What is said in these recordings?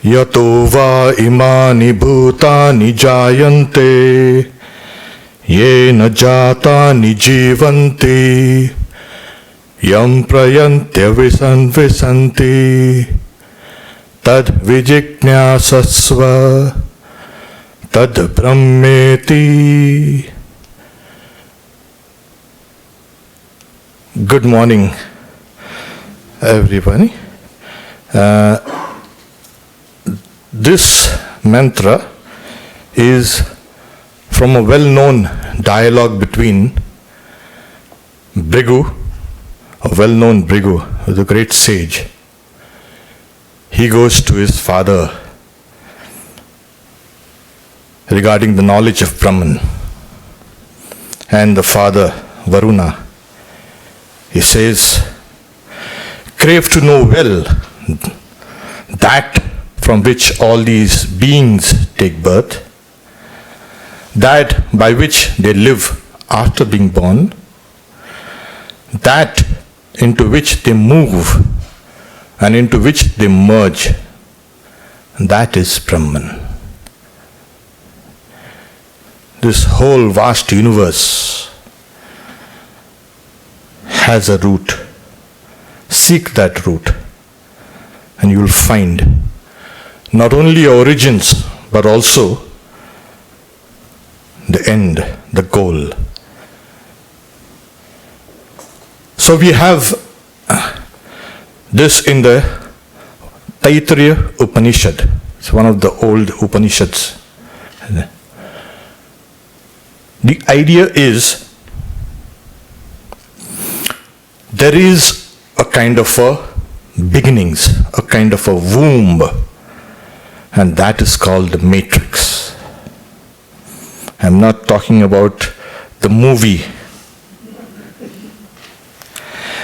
Yato va imani bhutani jayante yena jatani jivanti yam prayantya visanti tad vijiknyasasva tad brahmeti. Good morning, everybody. This mantra is from a well-known dialogue between Bhrigu, a well-known Bhrigu, who is a great sage. He goes to his father regarding the knowledge of Brahman. And the father, Varuna, he says, crave to know well that from which all these beings take birth, that by which they live after being born, that into which they move and into which they merge, that is Brahman. This whole vast universe has a root. Seek that root and you will find not only origins, but also the end, the goal. So we have this in the Taittiriya Upanishad. It's one of the old Upanishads. The idea is there is a kind of a beginnings, a kind of a womb, and that is called the matrix. I'm not talking about the movie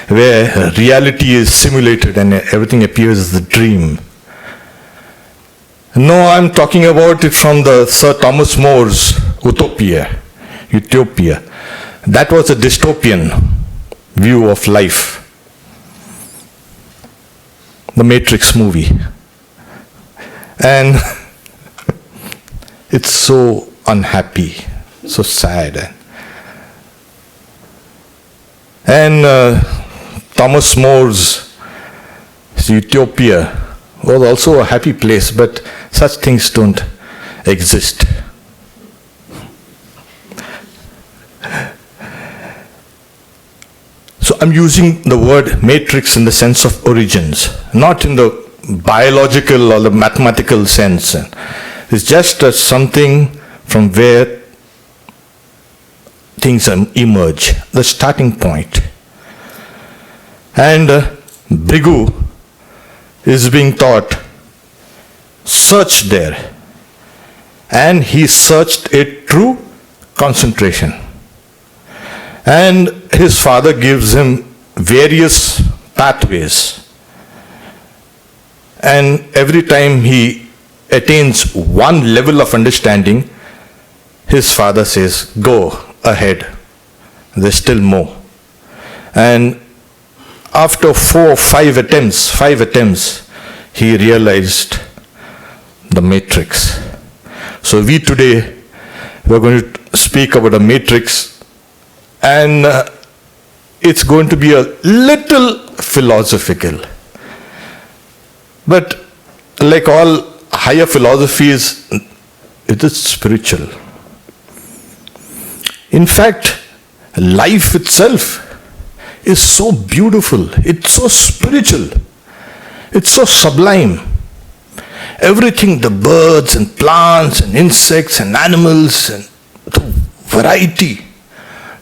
where reality is simulated and everything appears as a dream. No, I'm talking about it from the Sir Thomas More's Utopia. That was a dystopian view of life. The Matrix movie. And it's so unhappy, so sad. And Thomas More's Utopia was also a happy place, but such things don't exist. So I'm using the word matrix in the sense of origins, not in the biological or the mathematical sense. It's just something from where things emerge, the starting point. And Bhrigu is being taught, search there. And he searched it through concentration. And his father gives him various pathways. And every time he attains one level of understanding, his father says, go ahead, there's still more. And after 4 or 5 attempts, he realized the matrix. So we today, we're going to speak about a matrix, and it's going to be a little philosophical. But like all higher philosophies, it is spiritual. In fact, life itself is so beautiful, it's so spiritual, it's so sublime. Everything, the birds and plants and insects and animals and the variety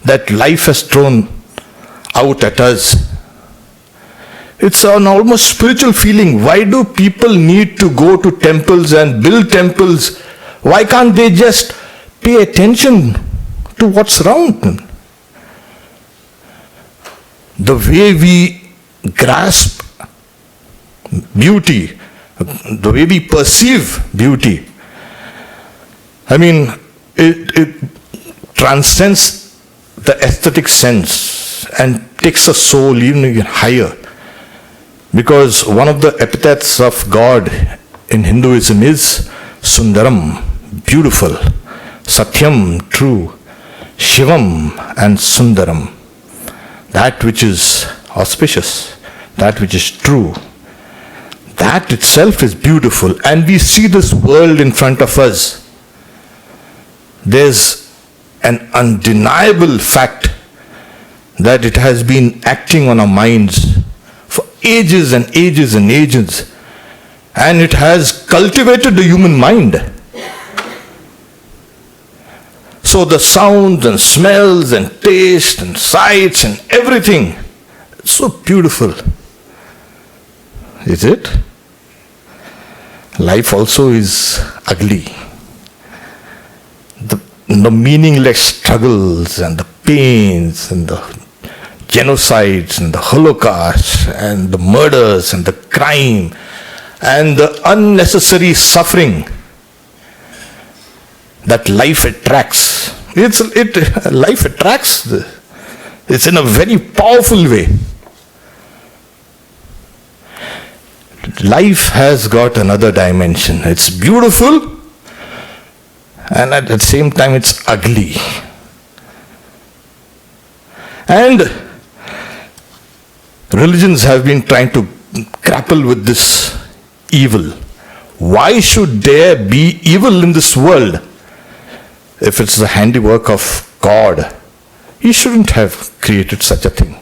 that life has thrown out at us, it's an almost spiritual feeling. Why do people need to go to temples and build temples Why can't they just pay attention to what's around them? The way we grasp beauty, the way we perceive beauty, I mean, it transcends the aesthetic sense and takes the soul even higher. Because one of the epithets of God in Hinduism is Sundaram, beautiful, Satyam, true, Shivam and Sundaram, that which is auspicious, that which is true. That itself is beautiful, and we see this world in front of us. There's an undeniable fact that it has been acting on our minds for ages and ages and ages, and it has cultivated the human mind. So the sounds and smells and taste and sights and everything, it's so beautiful. Is it? Life also is ugly. The meaningless struggles and the pains and the genocides and the Holocaust and the murders and the crime and the unnecessary suffering that life attracts. Life attracts. It's in a very powerful way. Life has got another dimension. It's beautiful, and at the same time it's ugly. And religions have been trying to grapple with this evil. Why should there be evil in this world? If it's the handiwork of God, He shouldn't have created such a thing.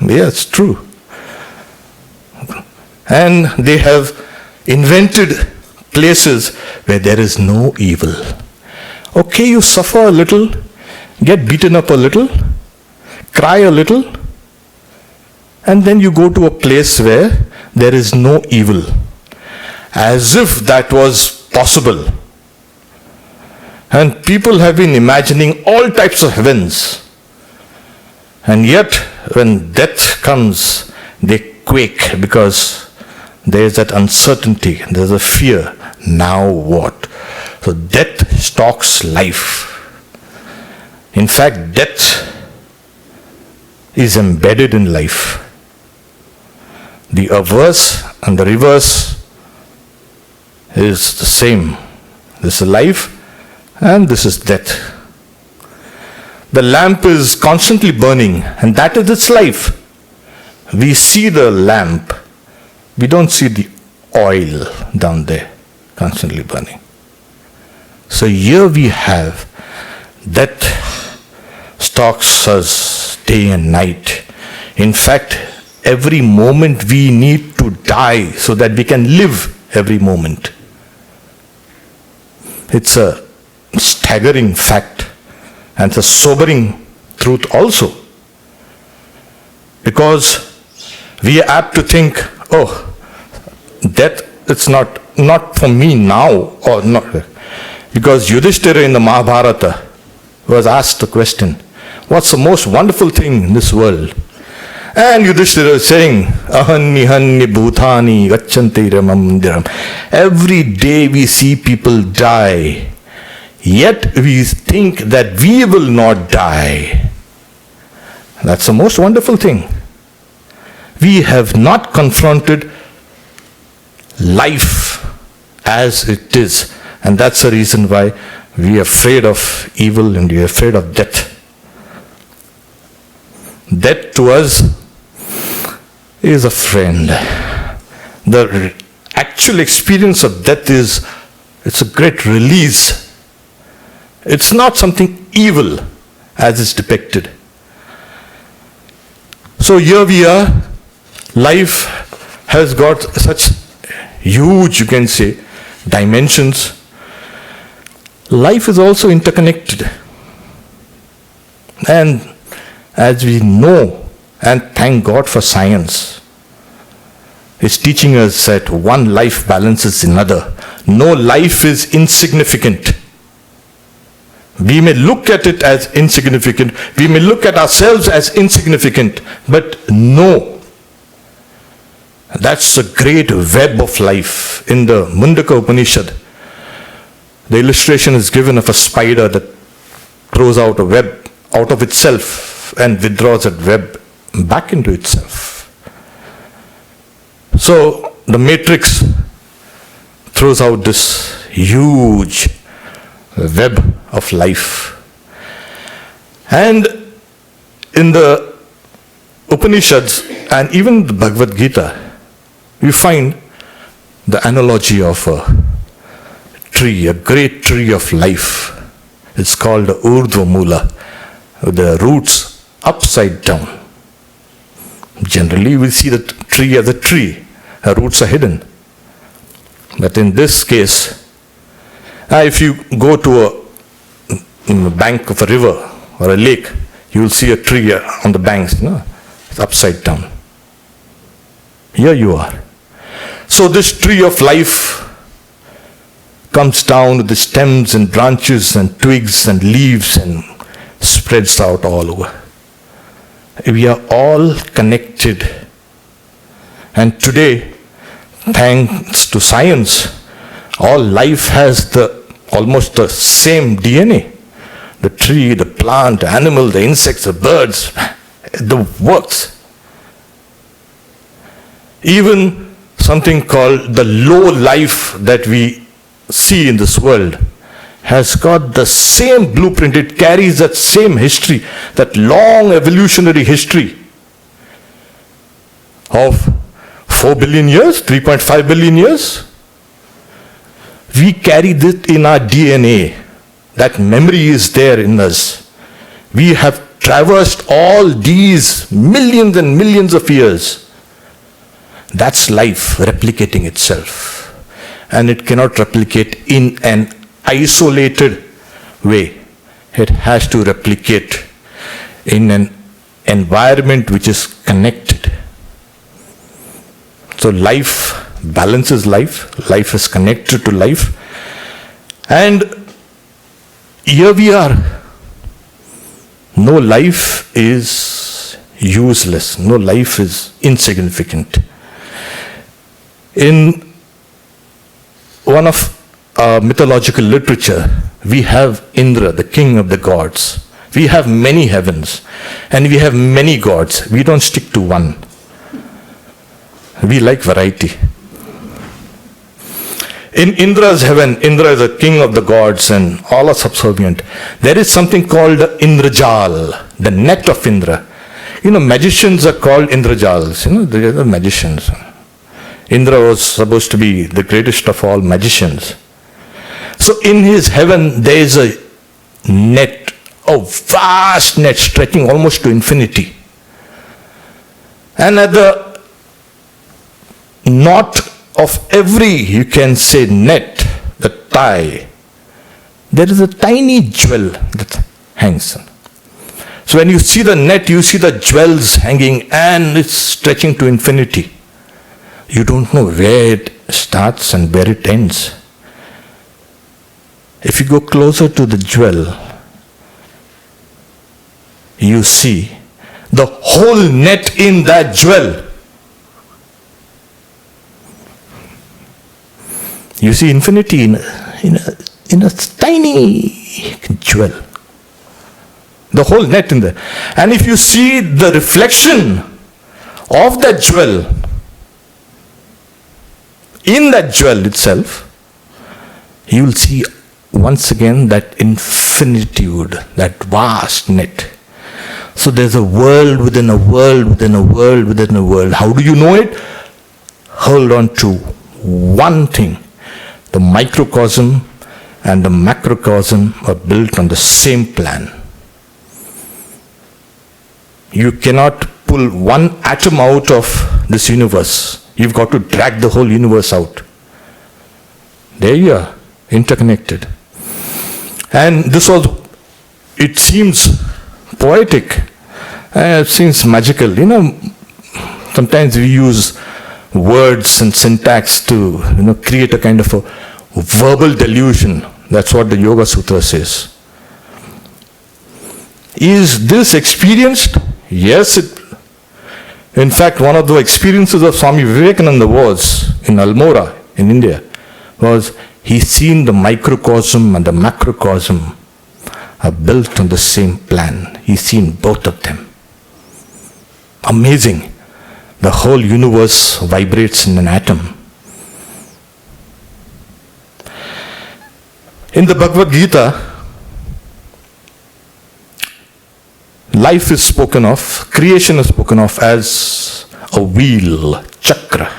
Yeah, it's true. And they have invented places where there is no evil. Okay, you suffer a little, get beaten up a little, cry a little, and then you go to a place where there is no evil. As if that was possible. And people have been imagining all types of heavens. And yet, when death comes, they quake because there is that uncertainty, there is a fear. Now what? So death stalks life. In fact, death is embedded in life. The averse and the reverse is the same. This is life and this is death. The lamp is constantly burning, and that is its life. We see the lamp. We don't see the oil down there constantly burning. So here we have death stalks us day and night. In fact, every moment we need to die so that we can live every moment. It's a staggering fact and it's a sobering truth also. Because we are apt to think, oh, death, it's not for me now, or not. Because Yudhishthira in the Mahabharata was asked the question, what's the most wonderful thing in this world? And Yudhishthira is saying, Ahanni hanni bhutani gachanti ramam mandiram. Every day we see people die, yet we think that we will not die. That's the most wonderful thing. We have not confronted life as it is, and that's the reason why we are afraid of evil and we are afraid of death. Death to us is a friend. The actual experience of death it's a great release. It's not something evil as is depicted. So here we are. Life has got such huge, you can say, dimensions. Life is also interconnected. And as we know, and thank God for science, it's teaching us that one life balances another. No life is insignificant. We may look at it as insignificant. We may look at ourselves as insignificant. But no. That's a great web of life. In the Mundaka Upanishad, the illustration is given of a spider that throws out a web out of itself and withdraws that web back into itself. So the matrix throws out this huge web of life. And in the Upanishads and even the Bhagavad Gita, we find the analogy of a tree, a great tree of life. It's called Urdhva Mula, the roots upside down. Generally, we see the tree as a tree. Her roots are hidden. But in this case, if you go to a bank of a river or a lake, you will see a tree on the banks. It's upside down. Here you are. So this tree of life comes down with the stems and branches and twigs and leaves and spreads out all over. We are all connected. And today, thanks to science, all life has almost the same DNA. The tree, the plant, the animal, the insects, the birds, the works. Even something called the low life that we see in this world has got the same blueprint. It carries that same history, that long evolutionary history of 4 billion years, 3.5 billion years. We carry this in our DNA. That memory is there in us. We have traversed all these millions and millions of years. That's life replicating itself. And it cannot replicate in an isolated way. It has to replicate in an environment which is connected. So life balances life. Life is connected to life. And here we are. No life is useless. No life is insignificant. In one of mythological literature, we have Indra, the king of the gods. We have many heavens and we have many gods. We don't stick to one. We like variety. In Indra's heaven, Indra is a king of the gods and all are subservient. There is something called Indrajal, the net of Indra. Magicians are called Indrajals. They are the magicians. Indra was supposed to be the greatest of all magicians. So in his heaven there is a net, a vast net stretching almost to infinity. And at the knot of every, you can say, net, the tie, there is a tiny jewel that hangs. So when you see the net, you see the jewels hanging and it's stretching to infinity. You don't know where it starts and where it ends. If you go closer to the jewel, you see the whole net in that jewel. You see infinity in a tiny jewel. The whole net in there. And if you see the reflection of that jewel, in that jewel itself, you will see once again that infinitude, that vast net. So there's a world within a world within a world within a world. How do you know it? Hold on to one thing. The microcosm and the macrocosm are built on the same plan. You cannot pull one atom out of this universe. You've got to drag the whole universe out. There you are, interconnected. And this was, it seems poetic, it seems magical. Sometimes we use words and syntax to create a kind of a verbal delusion. That's what the Yoga Sutra says. Is this experienced? Yes. In fact, one of the experiences of Swami Vivekananda was in Almora, in India, was he seen the microcosm and the macrocosm are built on the same plan. He's seen both of them. Amazing. The whole universe vibrates in an atom. In the Bhagavad Gita, life is spoken of, creation is spoken of as a wheel, chakra.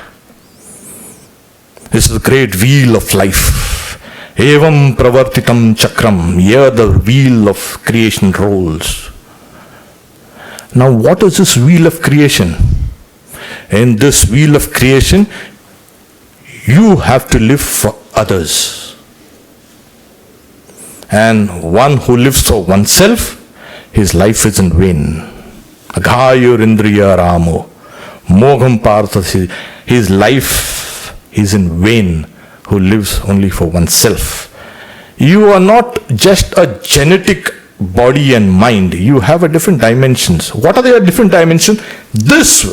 This is the great wheel of life. Evam pravartitam chakram. Here the wheel of creation rolls. Now what is this wheel of creation? In this wheel of creation, you have to live for others. And one who lives for oneself, his life is in vain. Aghayur indriya ramo. Mogham parthasi. His life is in vain who lives only for oneself. You are not just a genetic body and mind. You have a different dimensions. What are the different dimensions? This.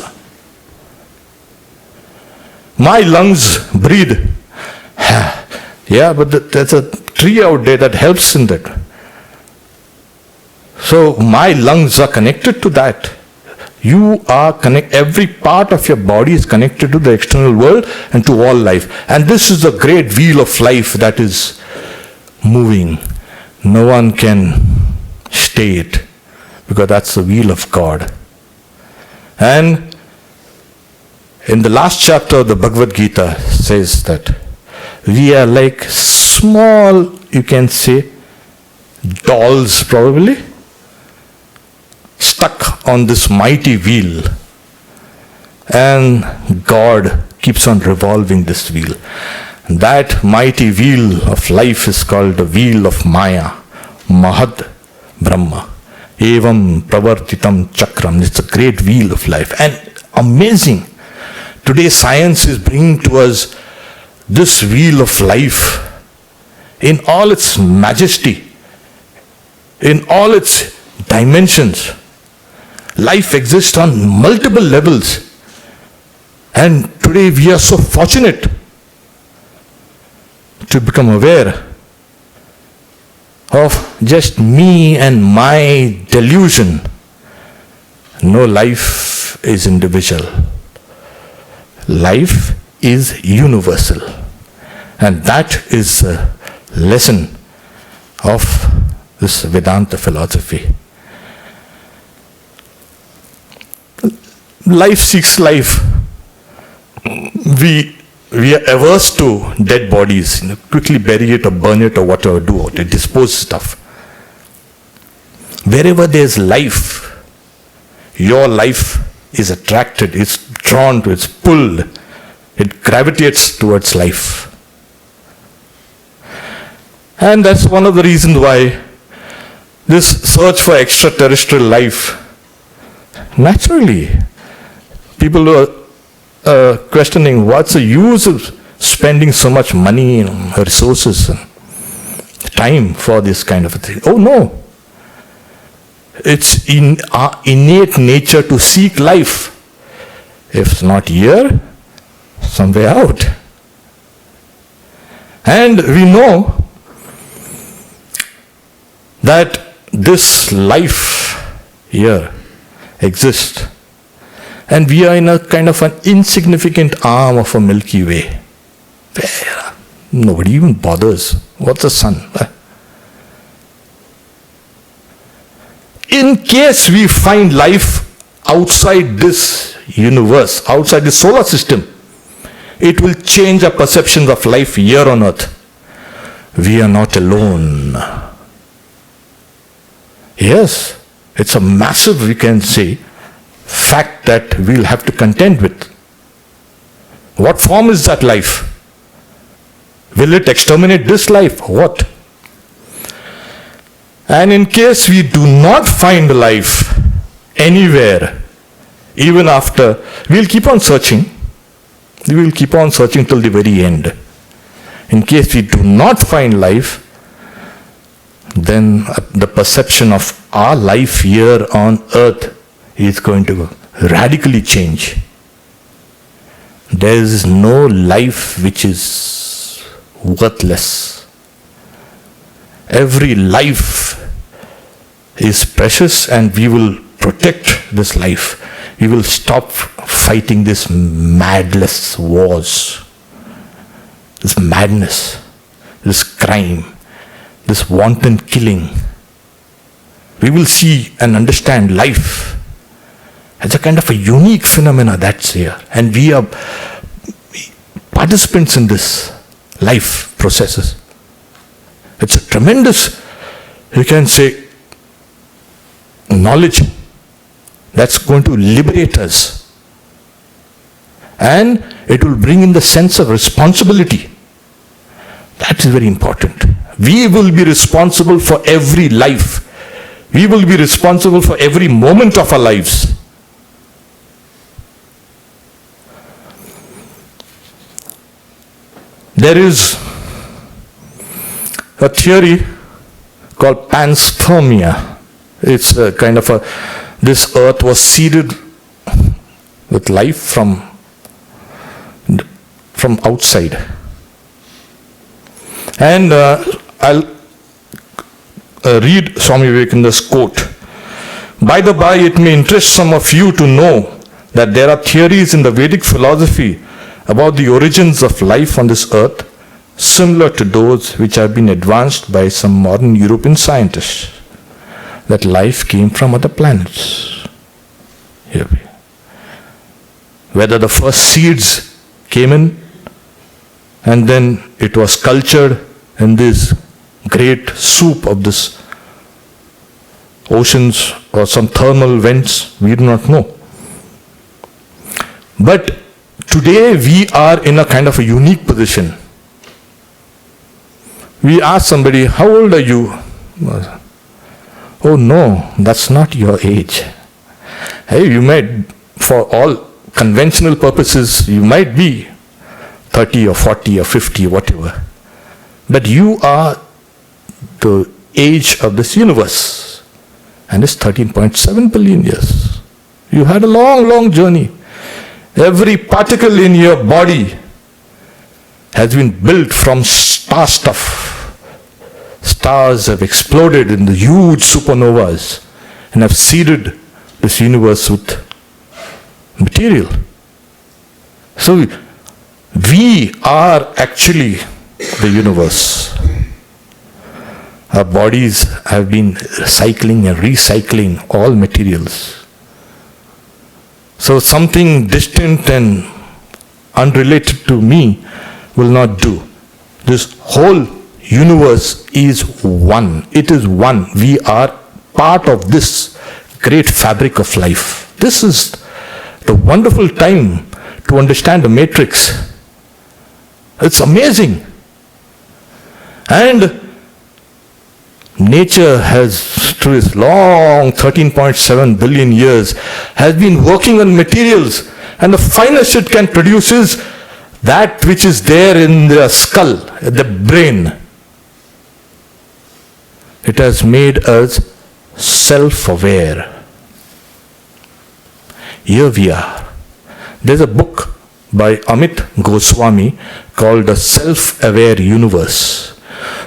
My lungs breathe. Yeah, but there's a tree out there that helps in that. So my lungs are connected to that. You are every part of your body is connected to the external world and to all life. And this is the great wheel of life that is moving. No one can stay it, because that's the wheel of God. And in the last chapter of the Bhagavad Gita says that we are like small, you can say, dolls probably, stuck on this mighty wheel, and God keeps on revolving this wheel. That mighty wheel of life is called the wheel of Maya, Mahad Brahma. Evam pravartitam chakram. It's a great wheel of life. And amazing. Today science is bringing to us this wheel of life in all its majesty, in all its dimensions. Life exists on multiple levels. And today we are so fortunate to become aware of just me and my delusion. No, life is individual. Life is universal. And that is the lesson of this Vedanta philosophy. Life seeks life. We are averse to dead bodies. Quickly bury it or burn it or whatever, do it, dispose stuff. Wherever there is life, your life is attracted, it's drawn to, it's pulled, it gravitates towards life. And that's one of the reasons why this search for extraterrestrial life, naturally, people are questioning what's the use of spending so much money, resources, and time for this kind of a thing. Oh no! It's in our innate nature to seek life. If it's not here, somewhere out. And we know that this life here exists. And we are in a kind of an insignificant arm of a Milky Way, where nobody even bothers. What's the sun? In case we find life outside this universe, outside the solar system, it will change our perceptions of life here on earth. We are not alone. Yes, it's a massive, we can say, fact that we'll have to contend with. What form is that life? Will it exterminate this life? What? And in case we do not find life anywhere, even after, we'll keep on searching. We will keep on searching till the very end. In case we do not find life, then the perception of our life here on earth is going to radically change. There is no life which is worthless. Every life is precious, and we will protect this life. We will stop fighting this madness wars, this madness, this crime, this wanton killing. We will see and understand life as a kind of a unique phenomena that's here. And we are participants in this life processes. It's a tremendous, you can say, knowledge that's going to liberate us. And it will bring in the sense of responsibility. That is very important. We will be responsible for every life. We will be responsible for every moment of our lives. There is a theory called Panspermia. It's a kind of this earth was seeded with life from outside. And I'll read Swami Vivekananda's quote. By the by, it may interest some of you to know that there are theories in the Vedic philosophy about the origins of life on this earth, similar to those which have been advanced by some modern European scientists, that life came from other planets. Here we are. Whether the first seeds came in and then it was cultured in this great soup of this oceans or some thermal vents, we do not know. But today we are in a kind of a unique position. We ask somebody, how old are you? Oh no, that's not your age. Hey, you might, for all conventional purposes, you might be 30 or 40 or 50, whatever. But you are the age of this universe. And it's 13.7 billion years. You had a long, long journey. Every particle in your body has been built from star stuff. Stars have exploded in the huge supernovas and have seeded this universe with material. So we are actually the universe. Our bodies have been cycling and recycling all materials. So something distant and unrelated to me will not do. This whole universe is one. It is one. We are part of this great fabric of life. This is the wonderful time to understand the matrix. It's amazing. And nature has, through its long 13.7 billion years, has been working on materials, and the finest it can produce is that which is there in the skull, the brain. It has made us self-aware. Here we are. There's a book by Amit Goswami called The Self-Aware Universe.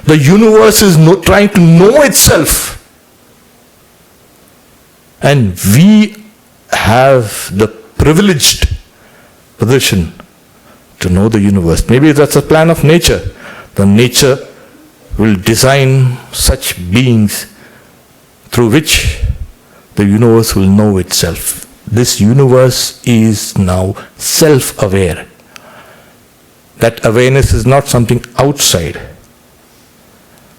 The universe is trying to know itself. And we have the privileged position to know the universe. Maybe that's a plan of nature. The nature will design such beings through which the universe will know itself. This universe is now self-aware. That awareness is not something outside.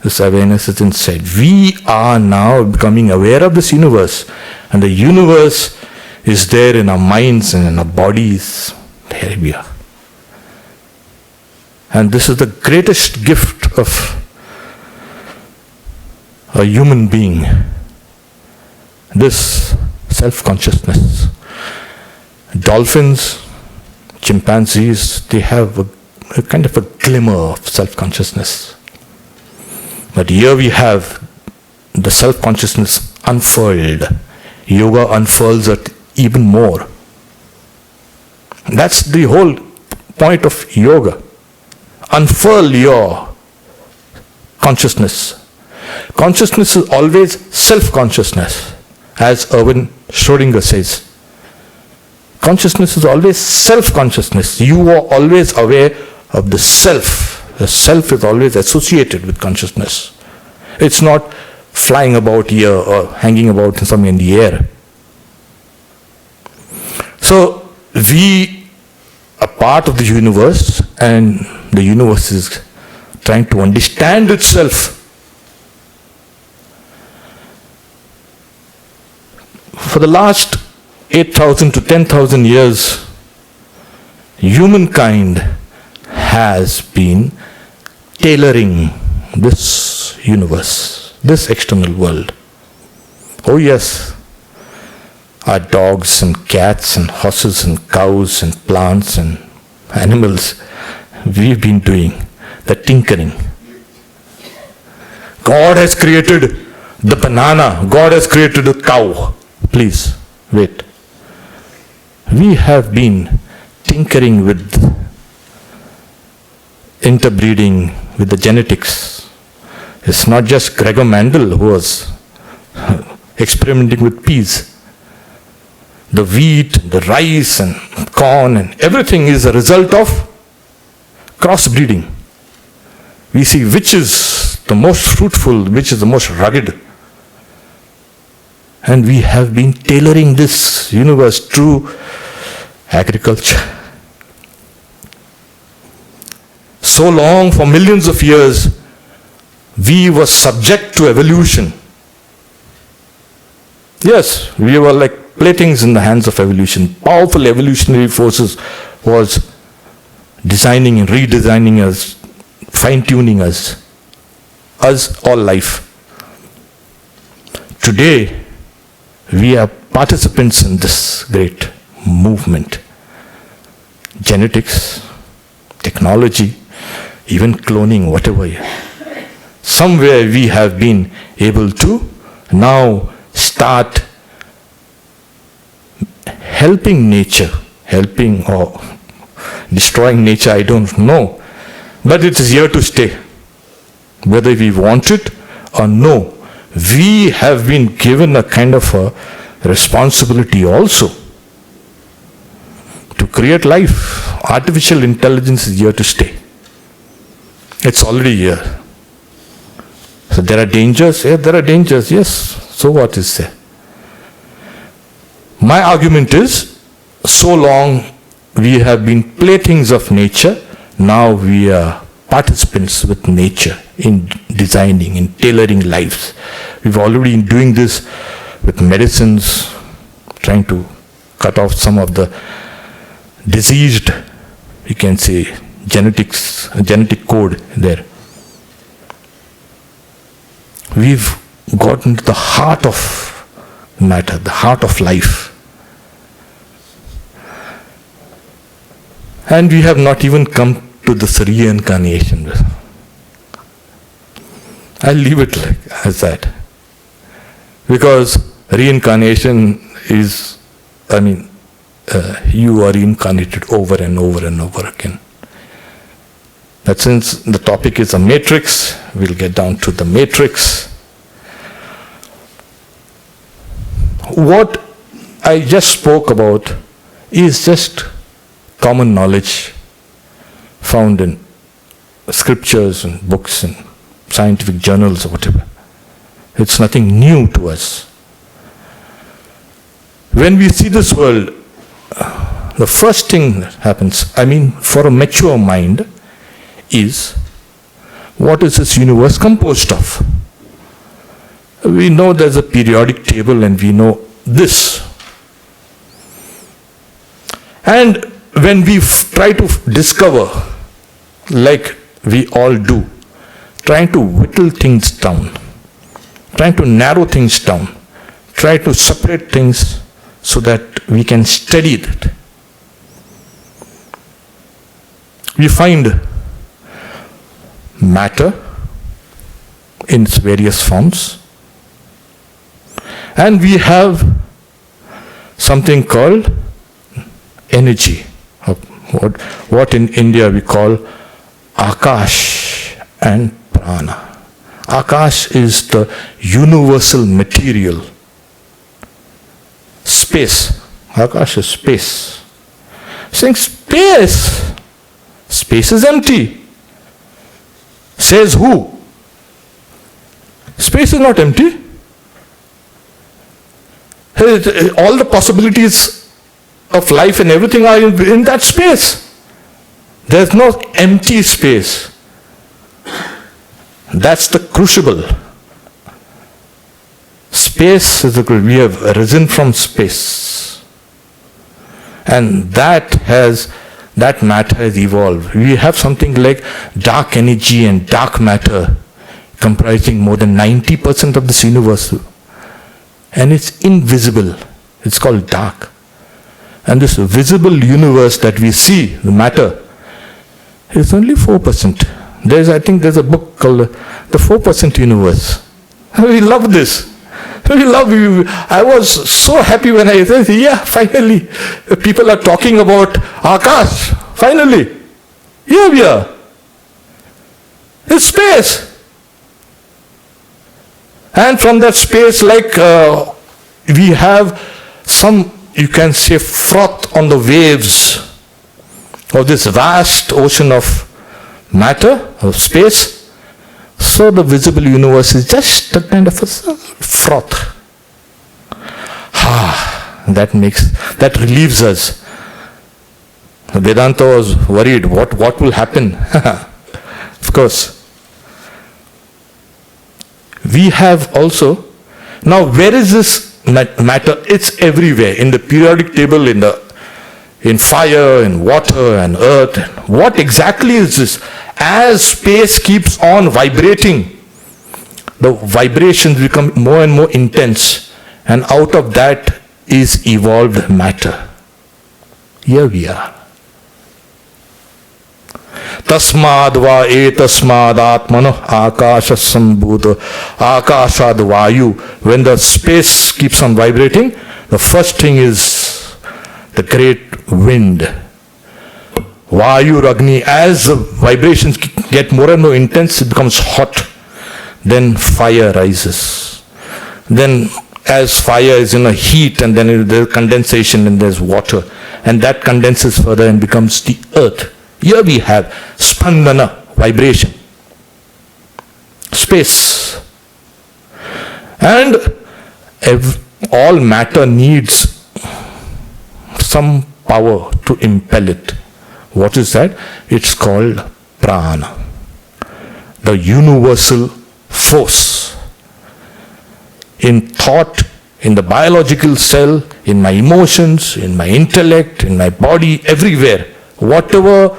This awareness is inside. We are now becoming aware of this universe, and the universe is there in our minds and in our bodies. There we are. And this is the greatest gift of a human being. This self-consciousness. Dolphins, chimpanzees, they have a a kind of a glimmer of self-consciousness. But here we have the self-consciousness unfurled. Yoga unfurls it even more. That's the whole point of yoga. Unfurl your consciousness. Consciousness is always self-consciousness, as Erwin Schrödinger says. Consciousness is always self-consciousness. You are always aware of the self. The self is always associated with consciousness. It's not flying about here or hanging about somewhere in the air. So we are part of the universe, and the universe is trying to understand itself. For the last 8,000 to 10,000 years, humankind has been tailoring this universe, this external world. Oh yes, our dogs and cats and horses and cows and plants and animals, we've been doing the tinkering. God has created the banana, God has created the cow. Please, wait. We have been tinkering with interbreeding with the genetics. It's not just Gregor Mendel who was experimenting with peas. The wheat, the rice and corn and everything is a result of crossbreeding. We see which is the most fruitful, which is the most rugged. And we have been tailoring this universe through agriculture. So long, for millions of years, we were subject to evolution. Yes, we were like playthings in the hands of evolution. Powerful evolutionary forces was designing and redesigning us, fine-tuning us all life. Today, we are participants in this great movement. Genetics, technology, even cloning, whatever. Somewhere we have been able to now start helping nature, helping or destroying nature, I don't know. But it is here to stay. Whether we want it or no, we have been given a kind of a responsibility also to create life. Artificial intelligence is here to stay. It's already here. So there are dangers? Yeah, there are dangers, yes. So what is there? My argument is, so long we have been playthings of nature, now we are participants with nature in designing, in tailoring lives. We've already been doing this with medicines, trying to cut off some of the diseased, you can say, genetic code there. We've gotten to the heart of matter, the heart of life. And we have not even come to this reincarnation. I'll leave it like as that. Because reincarnation is, you are reincarnated over and over and over again. But since the topic is a matrix, we'll get down to the matrix. What I just spoke about is just common knowledge found in scriptures and books and scientific journals or whatever. It's nothing new to us. When we see this world, the first thing that happens, for a mature mind, is what is this universe composed of? We know there's a periodic table and we know this. And when we try to discover, like we all do, trying to whittle things down, trying to narrow things down, try to separate things so that we can study that. we find matter in its various forms, and we have something called energy, what in India we call Akash and Prana. Akash is the universal material. Space. Akash is space. Saying space. Space is empty. Says who? Space is not empty. All the possibilities of life and everything are in that space. There's no empty space. That's the crucible. Space is the crucible. We have risen from space. And that matter has evolved. We have something like dark energy and dark matter comprising more than 90% of this universe. And it's invisible. It's called dark. And this visible universe that we see, the matter, is only 4%. I think there's a book called The 4% Universe. We love this. I was so happy when I said, yeah, finally, people are talking about Akash. Finally. Here we are. It's space. And from that space, we have some, you can say, froth on the waves of this vast ocean of matter, of space. So the visible universe is just a kind of a froth. That relieves us. Vedanta was worried, what will happen? Of course. We have also, now where is this matter? It's everywhere, in the periodic table, in fire, in water and earth. What exactly is this? As space keeps on vibrating, the vibrations become more and more intense, and out of that is evolved matter. Here we are. Tasmad va etasmad atmano akasha sambhuta akashad vayu. When the space keeps on vibrating, the first thing is the great wind. Vayu Ragni, as the vibrations get more and more intense, it becomes hot. Then fire rises. Then as fire is in a heat, and then there's condensation and there's water. And that condenses further and becomes the earth. Here we have spandana, vibration. Space. And all matter needs some power to impel it. What is that? It's called prana. The universal force. In thought, in the biological cell, in my emotions, in my intellect, in my body, everywhere. Whatever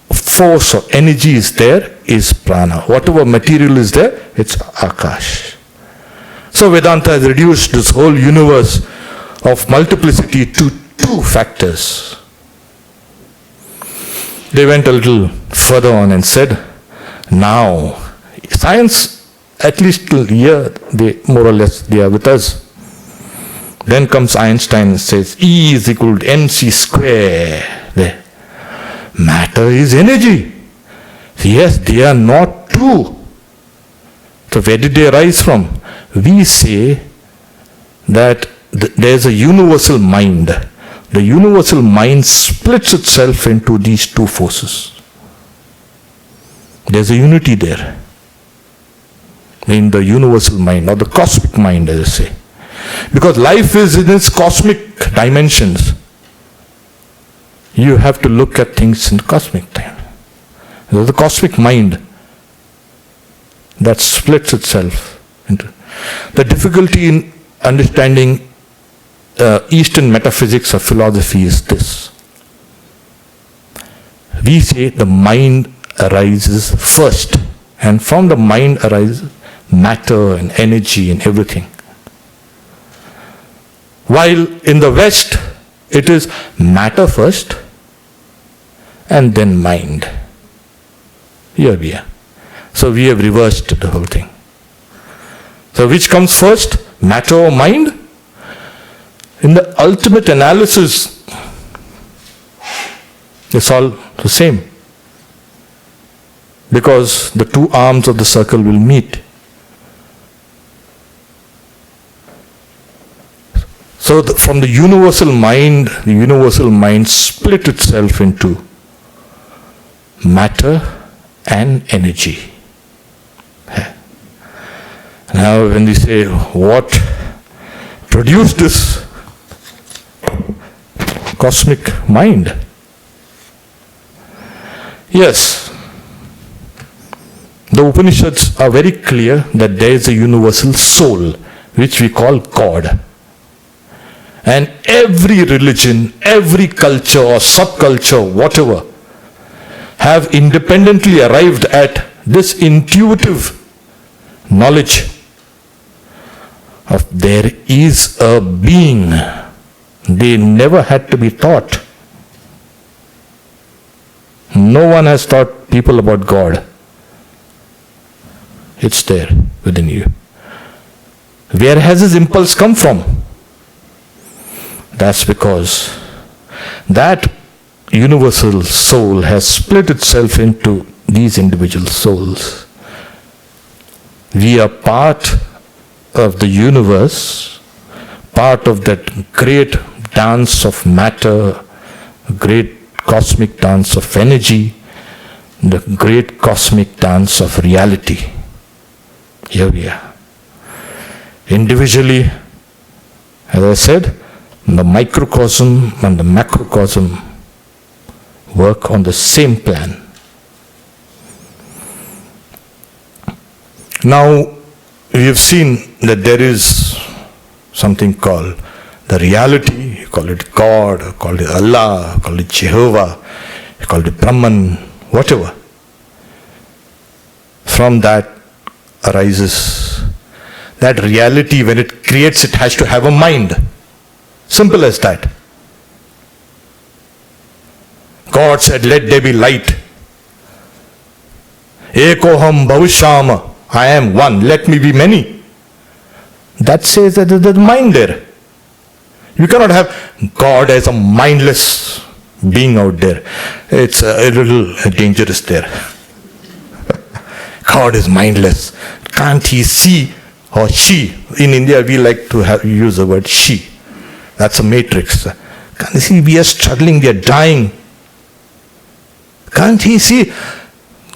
force or energy is there is prana. Whatever material is there, it's akash. So Vedanta has reduced this whole universe of multiplicity to two factors. They went a little further on and said, now, science, at least till here, more or less, they are with us. Then comes Einstein and says, E is equal to mc square. There. Matter is energy. Yes, they are not two. So where did they arise from? We say that there is a universal mind. The universal mind splits itself into these two forces. There's a unity there. In the universal mind, or the cosmic mind, as I say. Because life is in its cosmic dimensions. You have to look at things in cosmic time. There's the cosmic mind that splits itself into. The difficulty in understanding Eastern metaphysics or philosophy is this. We say the mind arises first, and from the mind arises matter and energy and everything. While in the West, it is matter first, and then mind. Here we are. So we have reversed the whole thing. So which comes first, matter or mind? In the ultimate analysis, it's all the same. Because the two arms of the circle will meet. So from the universal mind split itself into matter and energy. Now when we say, what produced this cosmic mind? Yes, the Upanishads are very clear that there is a universal soul, which we call God. And every religion, every culture or subculture, whatever, have independently arrived at this intuitive knowledge of there is a being. They never had to be taught. No one has taught people about God. It's there within you. Where has this impulse come from? That's because that universal soul has split itself into these individual souls. We are part of the universe, part of that great dance of matter, great cosmic dance of energy, the great cosmic dance of reality. Here we are. Individually, as I said, the microcosm and the macrocosm work on the same plan. Now, we have seen that there is something called the reality. You call it God, you call it Allah, you call it Jehovah, you call it Brahman, whatever. From that arises that reality. When it creates, it has to have a mind. Simple as that. God said, let there be light. Ekoham bhavishyama. I am one, let me be many. That says that there's a mind there. You cannot have God as a mindless being out there. It's a little dangerous there. God is mindless. Can't he see, or she? In India we like to use the word she. That's a matrix. Can't he see we are struggling, we are dying? Can't he see?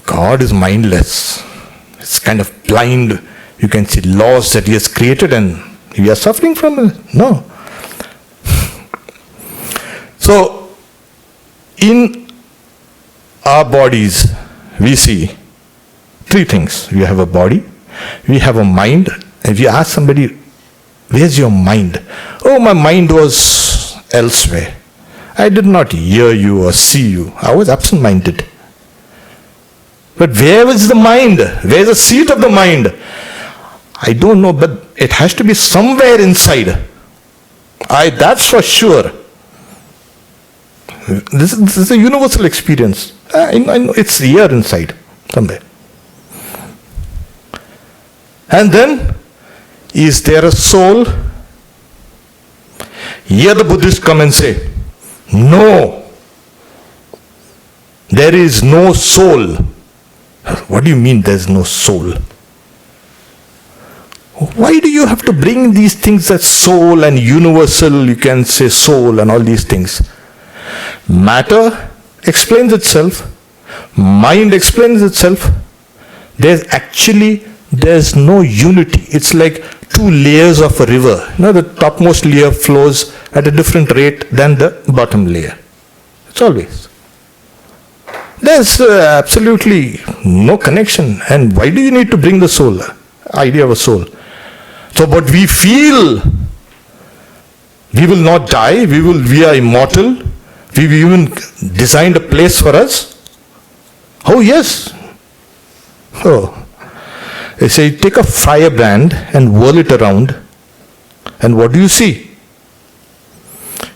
God is mindless. It's kind of blind. You can see laws that he has created and we are suffering from it. No. So, in our bodies, we see three things. We have a body, we have a mind. If you ask somebody, where's your mind? Oh, my mind was elsewhere. I did not hear you or see you. I was absent-minded. But where is the mind? Where is the seat of the mind? I don't know, but it has to be somewhere inside. That's for sure. This is a universal experience. I know it's here inside, somewhere. And then, is there a soul? Here the Buddhists come and say, no, there is no soul. What do you mean there is no soul? Why do you have to bring these things as soul and universal, you can say soul and all these things? Matter explains itself. Mind explains itself. There's no unity. It's like two layers of a river. The topmost layer flows at a different rate than the bottom layer. It's always. There's absolutely no connection. And why do you need to bring the soul? Idea of a soul. So, but we feel we will not die. We are immortal. We've even designed a place for us. Oh yes. Oh. They say, take a firebrand and whirl it around. And what do you see?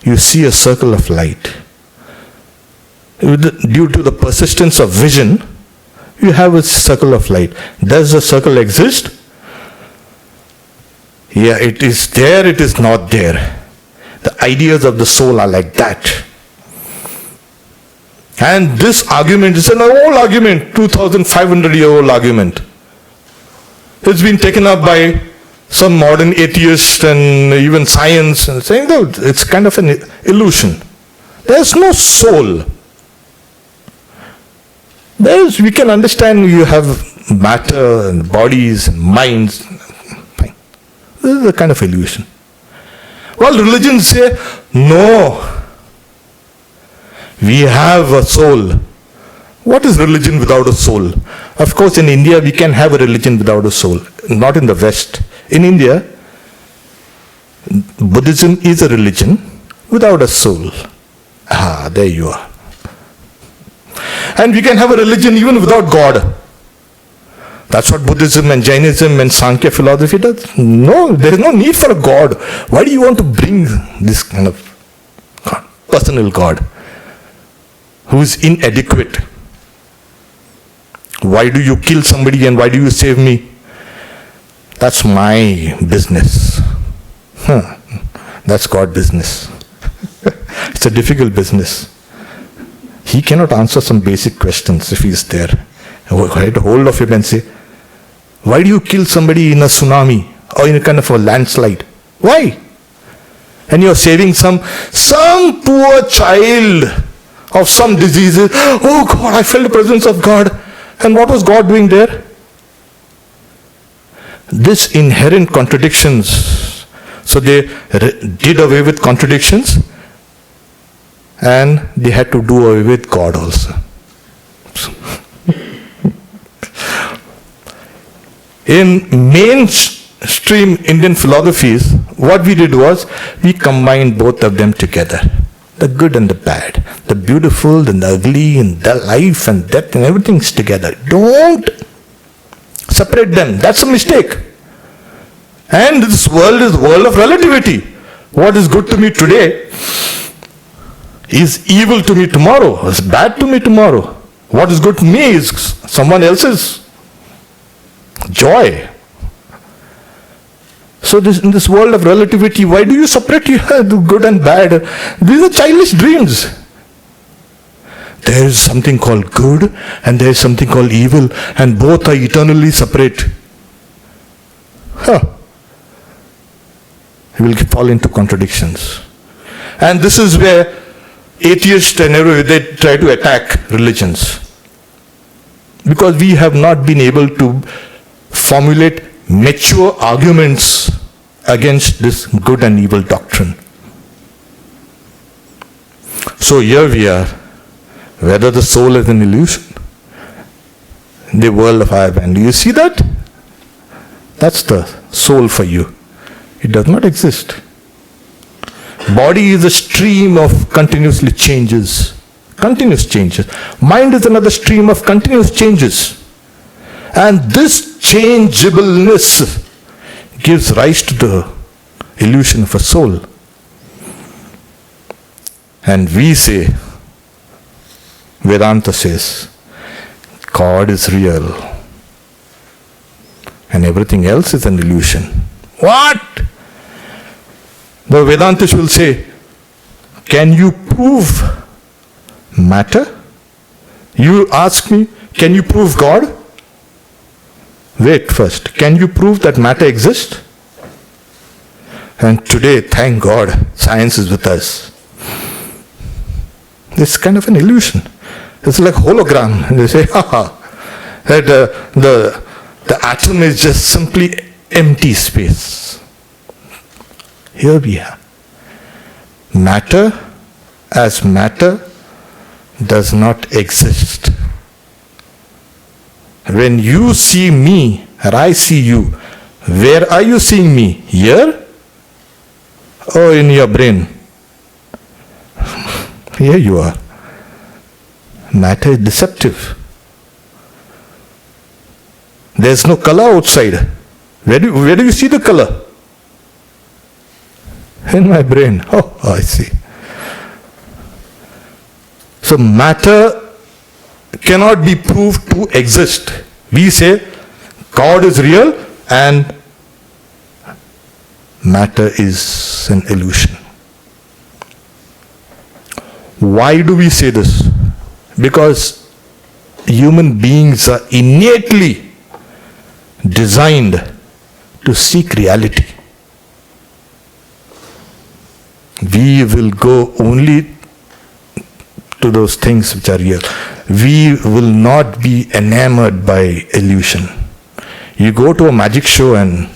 You see a circle of light. due to the persistence of vision, you have a circle of light. Does the circle exist? Yeah, it is there, it is not there. The ideas of the soul are like that. And this argument is an old argument, 2,500-year-old argument. It's been taken up by some modern atheists and even science, and saying that it's kind of an illusion. There's no soul. We can understand you have matter and bodies and minds. Fine. This is a kind of illusion. Well, religions say, no, we have a soul. What is religion without a soul? Of course, in India, we can have a religion without a soul. Not in the West. In India, Buddhism is a religion without a soul. Ah, there you are. And we can have a religion even without God. That's what Buddhism and Jainism and Sankhya philosophy does. No, there is no need for a God. Why do you want to bring this kind of God, personal God, who is inadequate? Why do you kill somebody and why do you save me? That's my business. That's God's business. It's a difficult business. He cannot answer some basic questions if he is there. Get hold of him and say, why do you kill somebody in a tsunami or in a kind of a landslide? Why? And you are saving some poor child of some diseases. Oh God, I felt the presence of God. And what was God doing there? This inherent contradictions. So they did away with contradictions and they had to do away with God also. In mainstream Indian philosophies, what we did was we combined both of them together. The good and the bad, the beautiful and the ugly, and the life and death, and everything's together. Don't separate them. That's a mistake. And this world is the world of relativity. What is good to me today is evil to me tomorrow, is bad to me tomorrow. What is good to me is someone else's joy. So in this world of relativity, why do you separate the good and bad? These are childish dreams. There is something called good and there is something called evil, and both are eternally separate. You will fall into contradictions. And this is where atheists and they try to attack religions. Because we have not been able to formulate mature arguments against this good and evil doctrine. So here we are, whether the soul is an illusion, the world of higher man. Do you see that? That's the soul for you. It does not exist. Body is a stream of continuously changes. Continuous changes. Mind is another stream of continuous changes. And this changeableness gives rise to the illusion of a soul. And we say, Vedanta says, God is real and everything else is an illusion. What? The Vedantists will say, can you prove matter? You ask me, can you prove God? Wait first, can you prove that matter exists? And today, thank God, science is with us. It's kind of an illusion. It's like hologram. And they say, that the atom is just simply empty space. Here we are. Matter as matter does not exist. When you see me or I see you, where are you seeing me? Here or in your brain? Here you are. Matter is deceptive. There's no color outside. Where do you see the color? In my brain. Oh, I see. So matter cannot be proved to exist. We say God is real and matter is an illusion. Why do we say this? Because human beings are innately designed to seek reality. We will go only to those things which are real. We will not be enamored by illusion. You go to a magic show and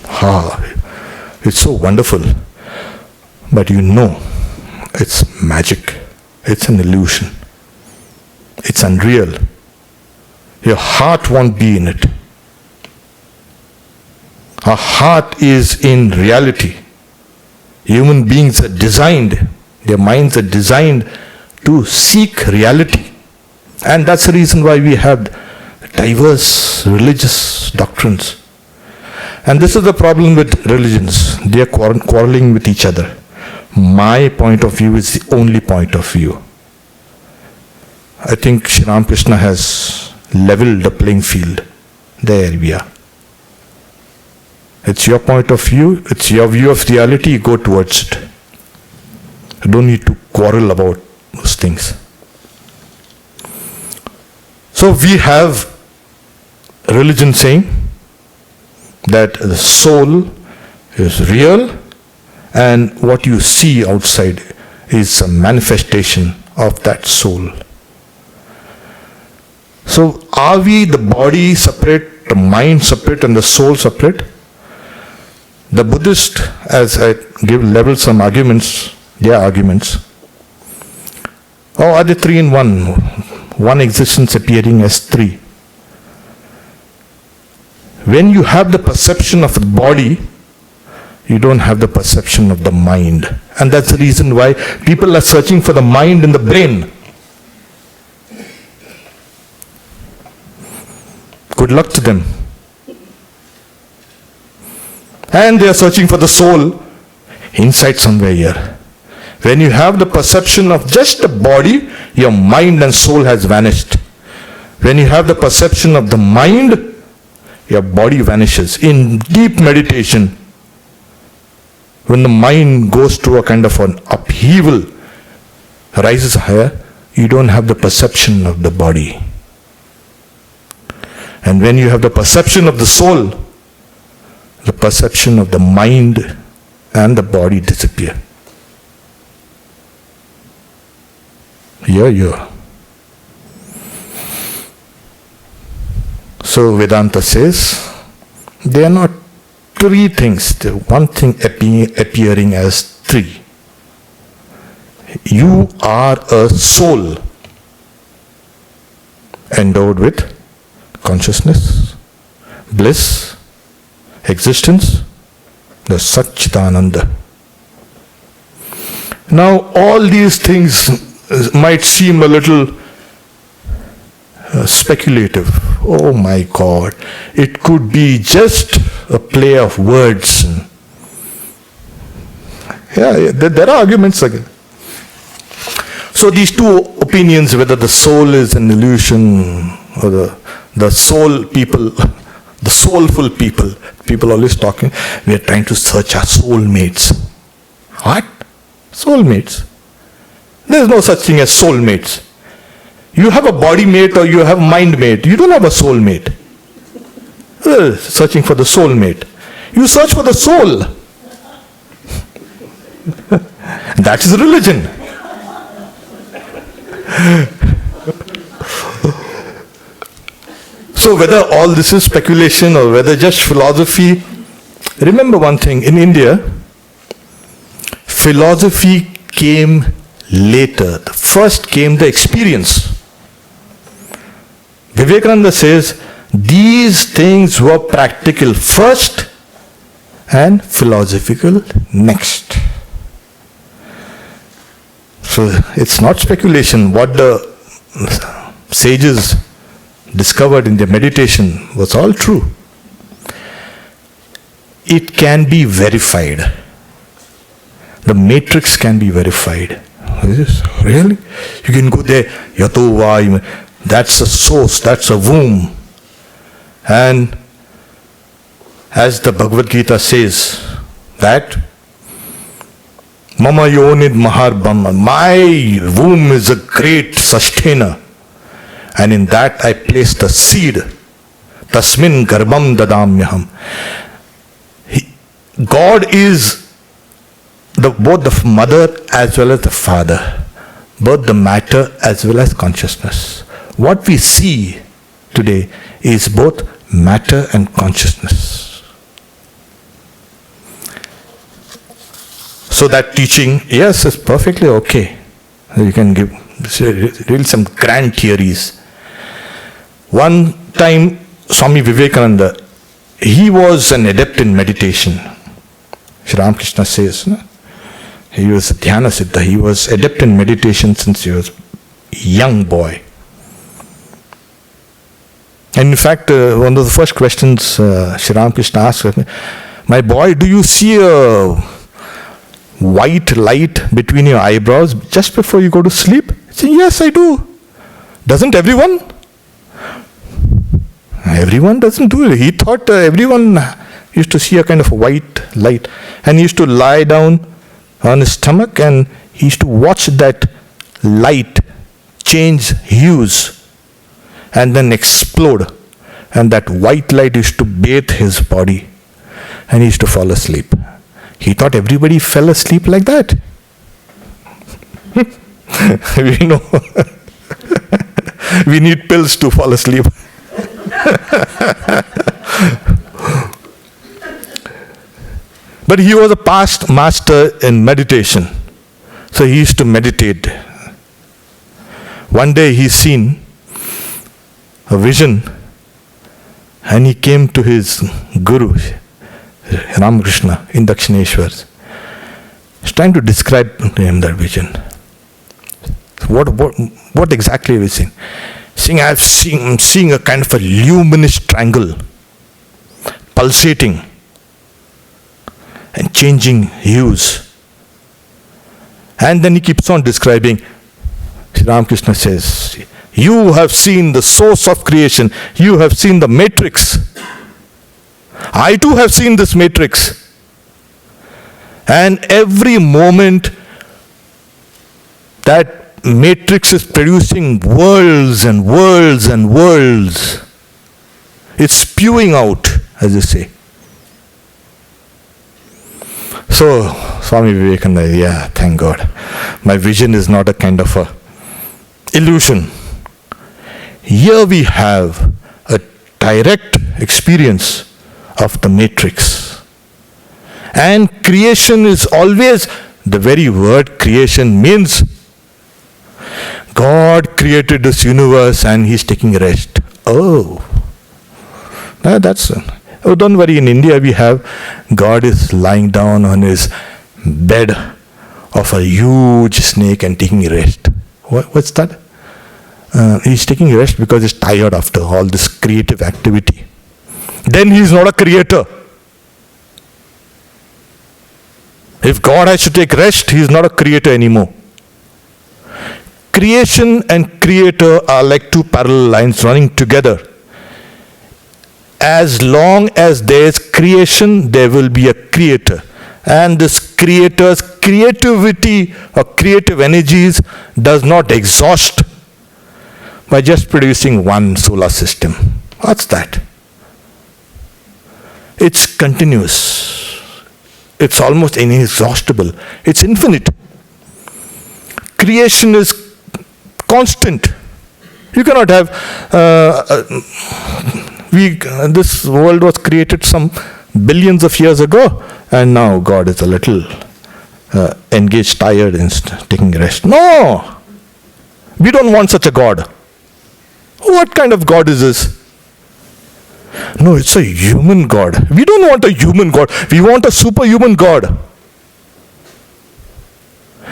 it's so wonderful, but you know it's magic. It's an illusion. It's unreal. Your heart won't be in it. Our heart is in reality. Human beings are designed, their minds are designed to seek reality. And that's the reason why we have diverse religious doctrines. And this is the problem with religions. They are quarreling with each other. My point of view is the only point of view. I think Sri Ramakrishna has leveled the playing field. There we are. It's your point of view, it's your view of reality, you go towards it. You don't need to quarrel about those things. So we have religion saying that the soul is real and what you see outside is a manifestation of that soul. So are we the body separate, the mind separate and the soul separate? The Buddhist, as I level some arguments, their arguments, are they three in one? One existence appearing as three. When you have the perception of the body, you don't have the perception of the mind. And that's the reason why people are searching for the mind in the brain. Good luck to them. And they are searching for the soul inside somewhere here. When you have the perception of just the body, your mind and soul has vanished. When you have the perception of the mind, your body vanishes. In deep meditation, when the mind goes through a kind of an upheaval, rises higher, you don't have the perception of the body. And when you have the perception of the soul, the perception of the mind and the body disappear. Yeah. So Vedanta says, they are not three things. The one thing appearing as three. You are a soul endowed with consciousness, bliss, existence, the Satchidananda. Now all these things might seem a little speculative. Oh my God, it could be just a play of words. There are arguments again. So these two opinions, whether the soul is an illusion or the soul people, the soulful people always talking, we are trying to search our soulmates. What? Soulmates? There is no such thing as soulmates. You have a body mate or you have a mind mate. You don't have a soulmate. Searching for the soulmate. You search for the soul. That is religion. So whether all this is speculation or whether just philosophy, remember one thing, in India, philosophy came later. First came the experience. Vivekananda says, these things were practical first and philosophical next. So it's not speculation. What the sages discovered in their meditation was all true. It can be verified. The matrix can be verified. Really? You can go there, yato vai, that's a source, that's a womb. And as the Bhagavad Gita says, that Mama Yonid Maharbhama, my womb is a great sustainer. And in that I place the seed. Tasmin garbham dadamyaham. God is both the mother as well as the father. Both the matter as well as consciousness. What we see today is both matter and consciousness. So that teaching, yes, is perfectly okay. You can give really some grand theories. One time, Swami Vivekananda, he was an adept in meditation. Shri Ramakrishna says, no? He was a dhyana siddha. He was adept in meditation since he was a young boy. And in fact, one of the first questions Shri Ramakrishna asked me, my boy, do you see a white light between your eyebrows just before you go to sleep? I said, yes, I do. Doesn't everyone? Everyone doesn't do it. He thought everyone used to see a kind of white light. And he used to lie down on his stomach and he used to watch that light change hues and then explode. And that white light used to bathe his body. And he used to fall asleep. He thought everybody fell asleep like that. We know. We need pills to fall asleep. But he was a past master in meditation. So he used to meditate. One day he seen a vision and he came to his guru, Ramakrishna, in Dakshineshwar. He's trying to describe to him that vision. What exactly are we seeing? I'm seeing a kind of a luminous triangle pulsating and changing hues. And then he keeps on describing. Sri Ramakrishna says, you have seen the source of creation. You have seen the matrix. I too have seen this matrix. And every moment that matrix is producing worlds and worlds and worlds. It's spewing out, as you say. So, Swami Vivekananda, yeah, thank God. My vision is not a kind of a illusion. Here we have a direct experience of the matrix. And creation is always, the very word creation means God created this universe and He's taking rest. Oh, don't worry, in India we have God is lying down on His bed of a huge snake and taking rest. What's that? He's taking rest because he's tired after all this creative activity. Then he's not a creator. If God has to take rest, He's not a creator anymore. Creation and creator are like two parallel lines running together. As long as there is creation, there will be a creator. And this creator's creativity or creative energies does not exhaust by just producing one solar system. What's that? It's continuous. It's almost inexhaustible. It's infinite. Creation is constant. You cannot have this world was created some billions of years ago, and now God is a little engaged, tired, and taking rest. No! We don't want such a God. What kind of God is this? No, it's a human God. We don't want a human God. We want a superhuman God.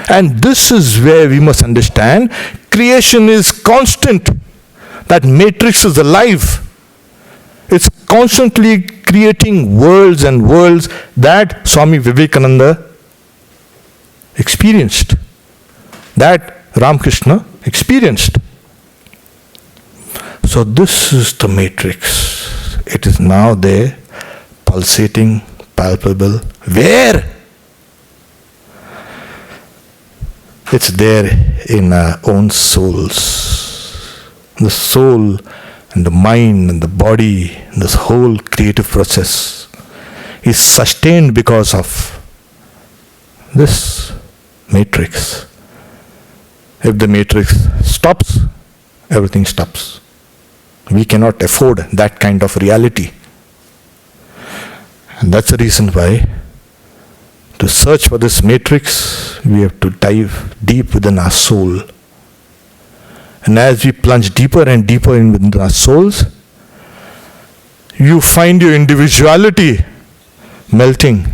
And this is where we must understand creation is constant. That matrix is alive. It's constantly creating worlds and worlds that Swami Vivekananda experienced. That Ramakrishna experienced. So this is the matrix. It is now there, pulsating, palpable. Where? It's there in our own souls. The soul and the mind and the body, and this whole creative process is sustained because of this matrix. If the matrix stops, everything stops. We cannot afford that kind of reality. And that's the reason why, to search for this matrix, we have to dive deep within our soul. And as we plunge deeper and deeper in within our souls, you find your individuality melting.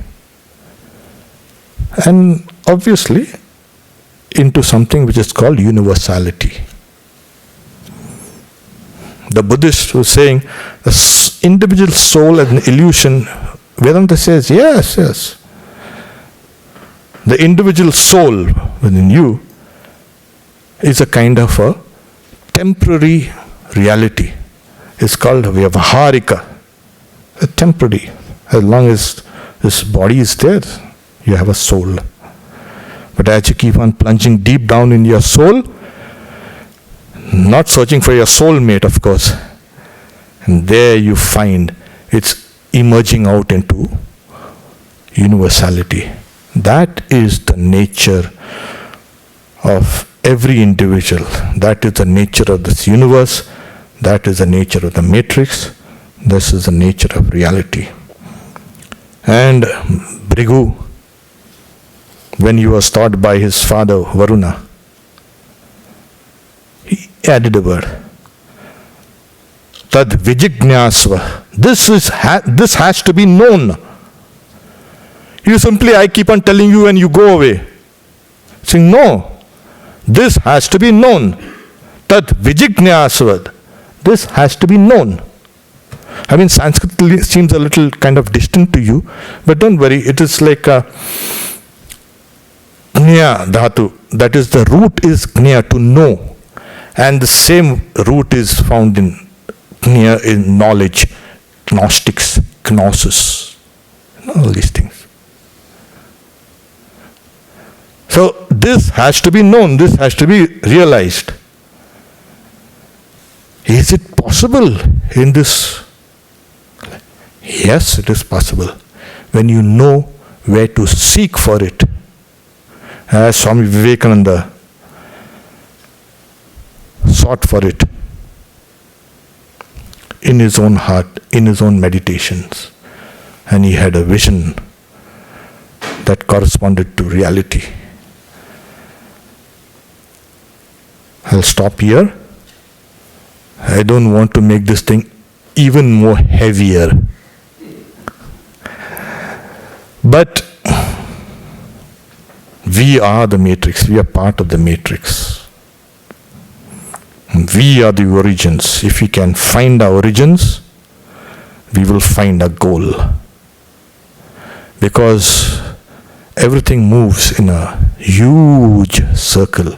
And obviously, into something which is called universality. The Buddhist was saying the individual soul as an illusion. Vedanta says, yes. The individual soul within you is a kind of a temporary reality. It's called Vyavaharika, a temporary. As long as this body is there, you have a soul. But as you keep on plunging deep down in your soul, not searching for your soulmate, of course, and there you find it's emerging out into universality. That is the nature of every individual. That is the nature of this universe. That is the nature of the matrix. This is the nature of reality. And Bhrigu, when he was taught by his father Varuna, he added a word. Tad vijignyasva. This has to be known. You simply, I keep on telling you and you go away. Saying, no, this has to be known. Tad vijignyasva. This has to be known. I mean, Sanskrit seems a little kind of distant to you, but don't worry, it is like a Gnya dhatu. That is, the root is Gnya, to know. And the same root is found in Gnya, in knowledge, gnostics, gnosis, all these things. So this has to be known, this has to be realized. Is it possible in this? Yes, it is possible. When you know where to seek for it. As Swami Vivekananda sought for it in his own heart, in his own meditations. And he had a vision that corresponded to reality. I'll stop here. I don't want to make this thing even more heavier. But we are the matrix. We are part of the matrix. We are the origins. If we can find our origins, we will find a goal. Because everything moves in a huge circle.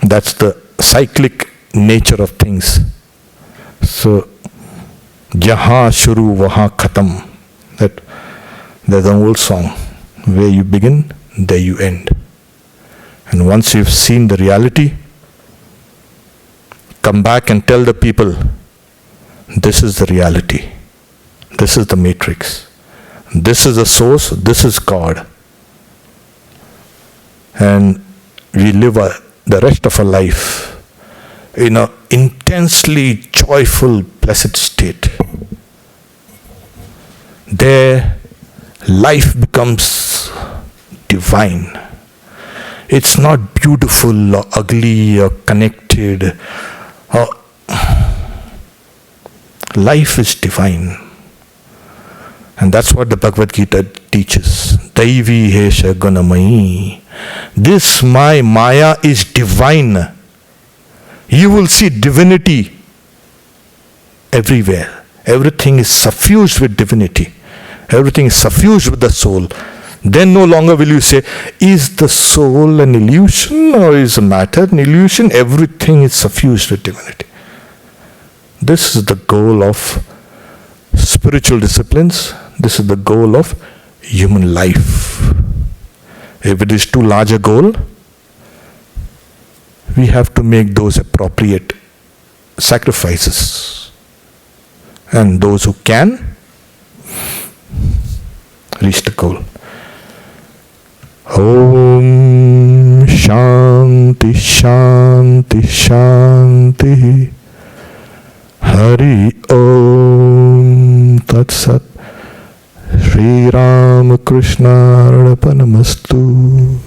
That's the cyclic nature of things. So, Jaha shuru waha khatam. There's an old song. Where you begin, there you end. And once you've seen the reality, come back and tell the people, this is the reality. This is the matrix. This is the source. This is God. And we live the rest of our life in an intensely joyful, blessed state. There, life becomes divine. It's not beautiful or ugly or connected. Life is divine. And that's what the Bhagavad Gita teaches. Daivi hesha gunamayi. This my Maya is divine. You will see divinity everywhere. Everything is suffused with divinity. Everything is suffused with the soul. Then no longer will you say, is the soul an illusion or is matter an illusion? Everything is suffused with divinity. This is the goal of spiritual disciplines. This is the goal of human life. If it is too large a goal, we have to make those appropriate sacrifices. And those who can, reach the goal. Om Shanti Shanti Shanti Hari Om Tat Sat Sri Ramakrishna Arpanamastu.